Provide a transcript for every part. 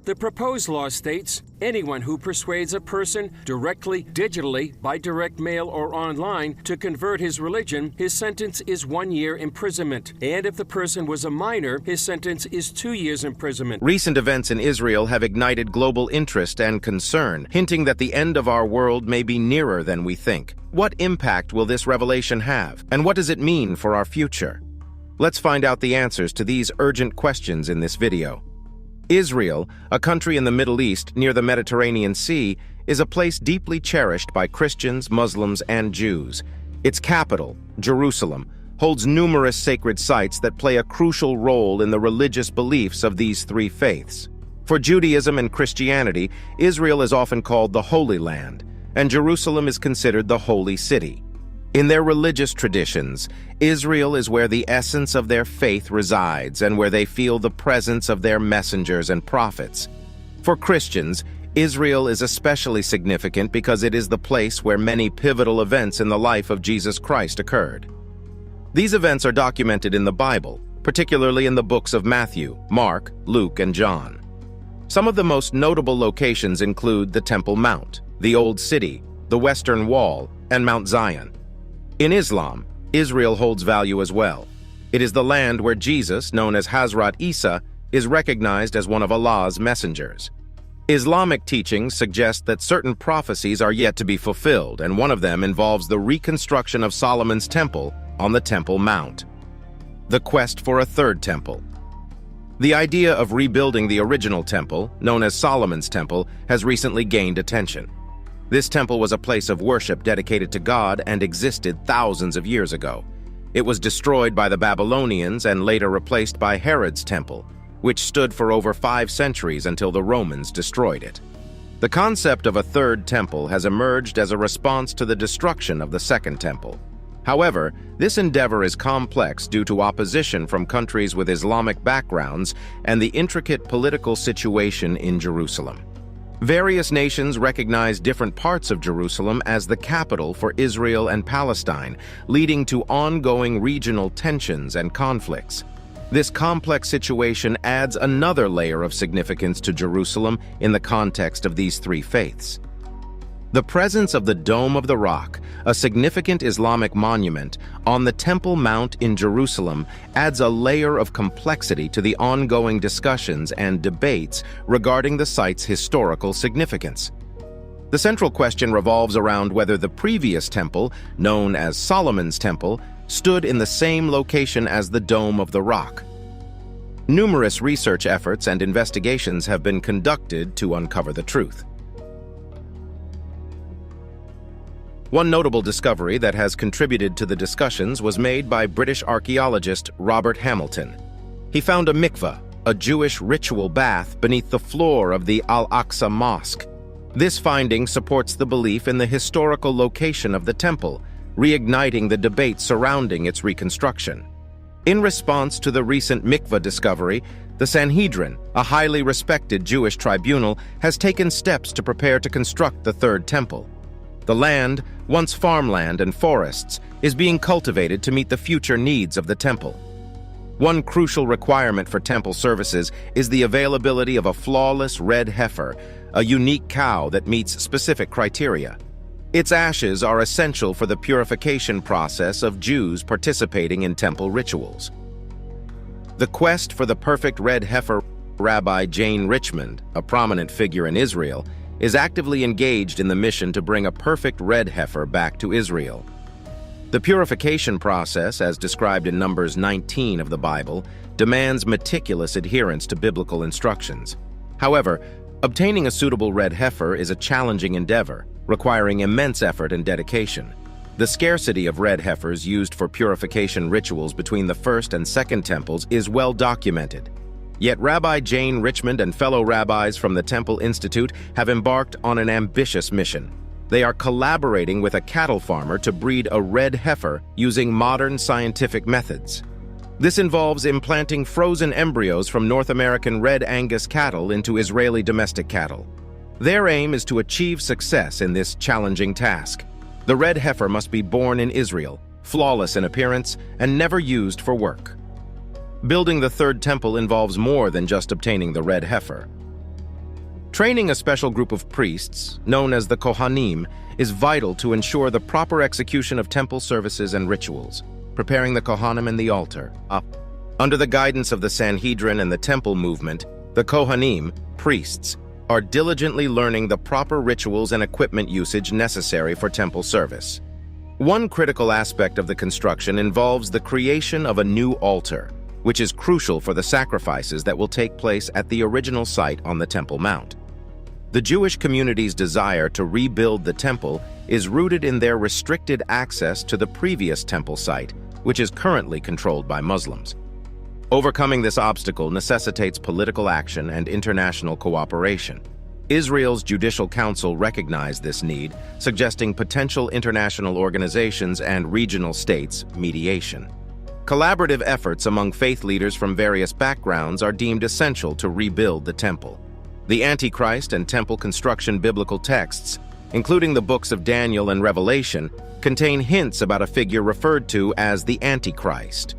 The proposed law states anyone who persuades a person directly, digitally, by direct mail or online to convert his religion, his sentence is 1 year imprisonment. And if the person was a minor, his sentence is 2 years imprisonment. Recent events in Israel have ignited global interest and concern, hinting that the end of our world may be nearer than we think. What impact will this revelation have, and what does it mean for our future? Let's find out the answers to these urgent questions in this video. Israel, a country in the Middle East near the Mediterranean Sea, is a place deeply cherished by Christians, Muslims, and Jews. Its capital, Jerusalem, holds numerous sacred sites that play a crucial role in the religious beliefs of these three faiths. For Judaism and Christianity, Israel is often called the Holy Land, and Jerusalem is considered the Holy City. In their religious traditions, Israel is where the essence of their faith resides and where they feel the presence of their messengers and prophets. For Christians, Israel is especially significant because it is the place where many pivotal events in the life of Jesus Christ occurred. These events are documented in the Bible, particularly in the books of Matthew, Mark, Luke, and John. Some of the most notable locations include the Temple Mount, the Old City, the Western Wall, and Mount Zion. In Islam, Israel holds value as well. It is the land where Jesus, known as Hazrat Isa, is recognized as one of Allah's messengers. Islamic teachings suggest that certain prophecies are yet to be fulfilled, and one of them involves the reconstruction of Solomon's temple on the Temple Mount. The quest for a third temple. The idea of rebuilding the original temple, known as Solomon's Temple, has recently gained attention. This temple was a place of worship dedicated to God and existed thousands of years ago. It was destroyed by the Babylonians and later replaced by Herod's temple, which stood for over 5 centuries until the Romans destroyed it. The concept of a third temple has emerged as a response to the destruction of the second temple. However, this endeavor is complex due to opposition from countries with Islamic backgrounds and the intricate political situation in Jerusalem. Various nations recognize different parts of Jerusalem as the capital for Israel and Palestine, leading to ongoing regional tensions and conflicts. This complex situation adds another layer of significance to Jerusalem in the context of these three faiths. The presence of the Dome of the Rock, a significant Islamic monument, on the Temple Mount in Jerusalem adds a layer of complexity to the ongoing discussions and debates regarding the site's historical significance. The central question revolves around whether the previous temple, known as Solomon's Temple, stood in the same location as the Dome of the Rock. Numerous research efforts and investigations have been conducted to uncover the truth. One notable discovery that has contributed to the discussions was made by British archaeologist Robert Hamilton. He found a mikveh, a Jewish ritual bath, beneath the floor of the Al-Aqsa Mosque. This finding supports the belief in the historical location of the temple, reigniting the debate surrounding its reconstruction. In response to the recent mikveh discovery, the Sanhedrin, a highly respected Jewish tribunal, has taken steps to prepare to construct the third temple. The land, once farmland and forests, is being cultivated to meet the future needs of the temple. One crucial requirement for temple services is the availability of a flawless red heifer, a unique cow that meets specific criteria. Its ashes are essential for the purification process of Jews participating in temple rituals. The quest for the perfect red heifer. Rabbi Jane Richmond, a prominent figure in Israel, is actively engaged in the mission to bring a perfect red heifer back to Israel. The purification process, as described in Numbers 19 of the Bible, demands meticulous adherence to biblical instructions. However, obtaining a suitable red heifer is a challenging endeavor, requiring immense effort and dedication. The scarcity of red heifers used for purification rituals between the first and second temples is well documented. Yet Rabbi Jane Richmond and fellow rabbis from the Temple Institute have embarked on an ambitious mission. They are collaborating with a cattle farmer to breed a red heifer using modern scientific methods. This involves implanting frozen embryos from North American Red Angus cattle into Israeli domestic cattle. Their aim is to achieve success in this challenging task. The red heifer must be born in Israel, flawless in appearance, and never used for work. Building the third temple involves more than just obtaining the red heifer. Training a special group of priests, known as the Kohanim, is vital to ensure the proper execution of temple services and rituals, preparing the Kohanim and the altar up. Under the guidance of the Sanhedrin and the temple movement, the Kohanim, priests, are diligently learning the proper rituals and equipment usage necessary for temple service. One critical aspect of the construction involves the creation of a new altar, which is crucial for the sacrifices that will take place at the original site on the Temple Mount. The Jewish community's desire to rebuild the temple is rooted in their restricted access to the previous temple site, which is currently controlled by Muslims. Overcoming this obstacle necessitates political action and international cooperation. Israel's Judicial Council recognized this need, suggesting potential international organizations and regional states mediation. Collaborative efforts among faith leaders from various backgrounds are deemed essential to rebuild the temple. The Antichrist and temple construction biblical texts, including the books of Daniel and Revelation, contain hints about a figure referred to as the Antichrist.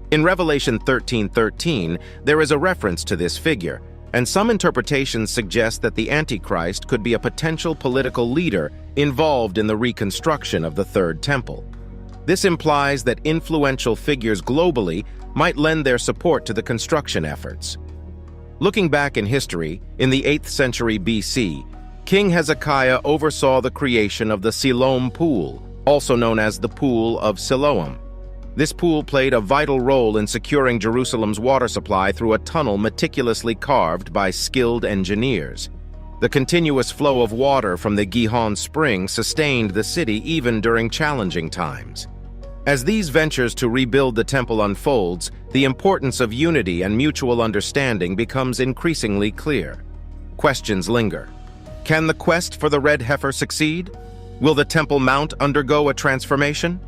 In Revelation 13:13, there is a reference to this figure, and some interpretations suggest that the Antichrist could be a potential political leader involved in the reconstruction of the Third Temple. This implies that influential figures globally might lend their support to the construction efforts. Looking back in history, in the 8th century BC, King Hezekiah oversaw the creation of the Siloam Pool, also known as the Pool of Siloam. This pool played a vital role in securing Jerusalem's water supply through a tunnel meticulously carved by skilled engineers. The continuous flow of water from the Gihon spring sustained the city even during challenging times. As these ventures to rebuild the temple unfolds, the importance of unity and mutual understanding becomes increasingly clear. Questions linger. Can the quest for the red heifer succeed? Will the Temple Mount undergo a transformation?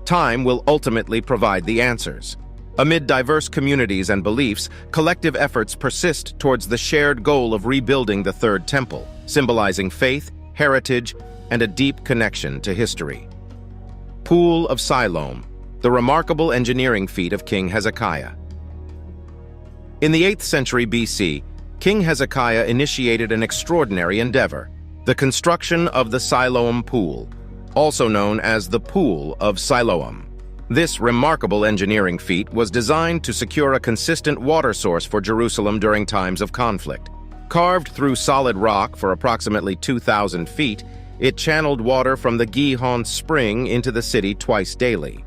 Time will ultimately provide the answers. Amid diverse communities and beliefs, collective efforts persist towards the shared goal of rebuilding the Third Temple, symbolizing faith, heritage, and a deep connection to history. Pool of Siloam, the remarkable engineering feat of King Hezekiah. In the 8th century BC, King Hezekiah initiated an extraordinary endeavor, the construction of the Siloam Pool, also known as the Pool of Siloam. This remarkable engineering feat was designed to secure a consistent water source for Jerusalem during times of conflict. Carved through solid rock for approximately 2,000 feet, it channeled water from the Gihon spring into the city twice daily.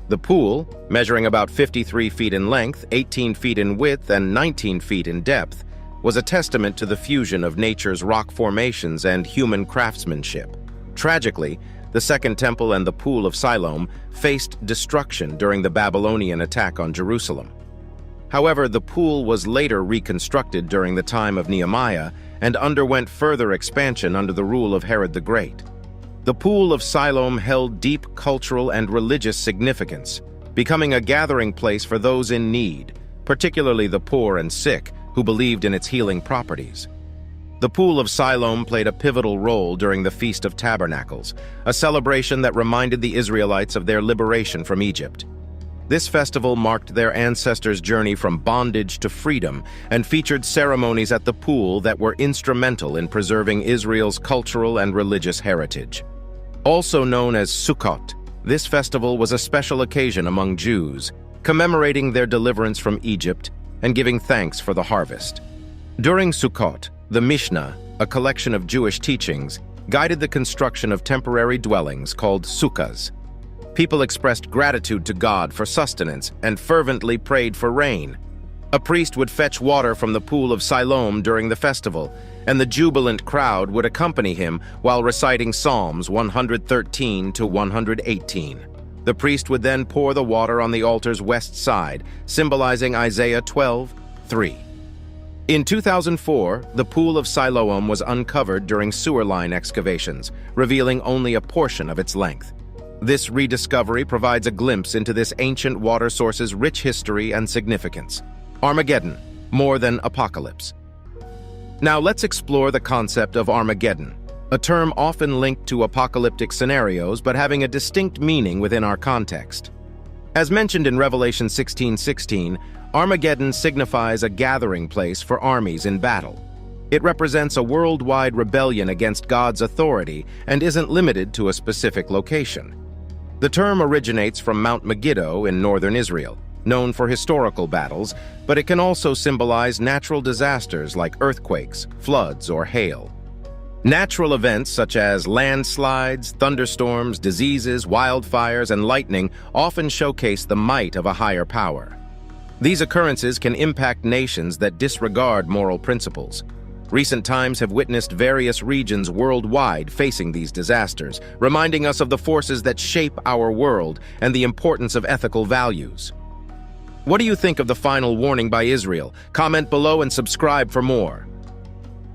The pool, measuring about 53 feet in length, 18 feet in width, and 19 feet in depth, was a testament to the fusion of nature's rock formations and human craftsmanship. Tragically, the Second Temple and the Pool of Siloam faced destruction during the Babylonian attack on Jerusalem. However, the pool was later reconstructed during the time of Nehemiah and underwent further expansion under the rule of Herod the Great. The Pool of Siloam held deep cultural and religious significance, becoming a gathering place for those in need, particularly the poor and sick, who believed in its healing properties. The Pool of Siloam played a pivotal role during the Feast of Tabernacles, a celebration that reminded the Israelites of their liberation from Egypt. This festival marked their ancestors' journey from bondage to freedom and featured ceremonies at the pool that were instrumental in preserving Israel's cultural and religious heritage. Also known as Sukkot, this festival was a special occasion among Jews, commemorating their deliverance from Egypt and giving thanks for the harvest. During Sukkot, the Mishnah, a collection of Jewish teachings, guided the construction of temporary dwellings called sukkahs. People expressed gratitude to God for sustenance and fervently prayed for rain. A priest would fetch water from the Pool of Siloam during the festival, and the jubilant crowd would accompany him while reciting Psalms 113 to 118. The priest would then pour the water on the altar's west side, symbolizing Isaiah 12:3. In 2004, the Pool of Siloam was uncovered during sewer line excavations, revealing only a portion of its length. This rediscovery provides a glimpse into this ancient water source's rich history and significance. Armageddon, more than apocalypse. Now let's explore the concept of Armageddon, a term often linked to apocalyptic scenarios but having a distinct meaning within our context. As mentioned in Revelation 16:16, Armageddon signifies a gathering place for armies in battle. It represents a worldwide rebellion against God's authority and isn't limited to a specific location. The term originates from Mount Megiddo in northern Israel, known for historical battles, but it can also symbolize natural disasters like earthquakes, floods, or hail. Natural events such as landslides, thunderstorms, diseases, wildfires, and lightning often showcase the might of a higher power. These occurrences can impact nations that disregard moral principles. Recent times have witnessed various regions worldwide facing these disasters, reminding us of the forces that shape our world and the importance of ethical values. What do you think of the final warning by Israel? Comment below and subscribe for more.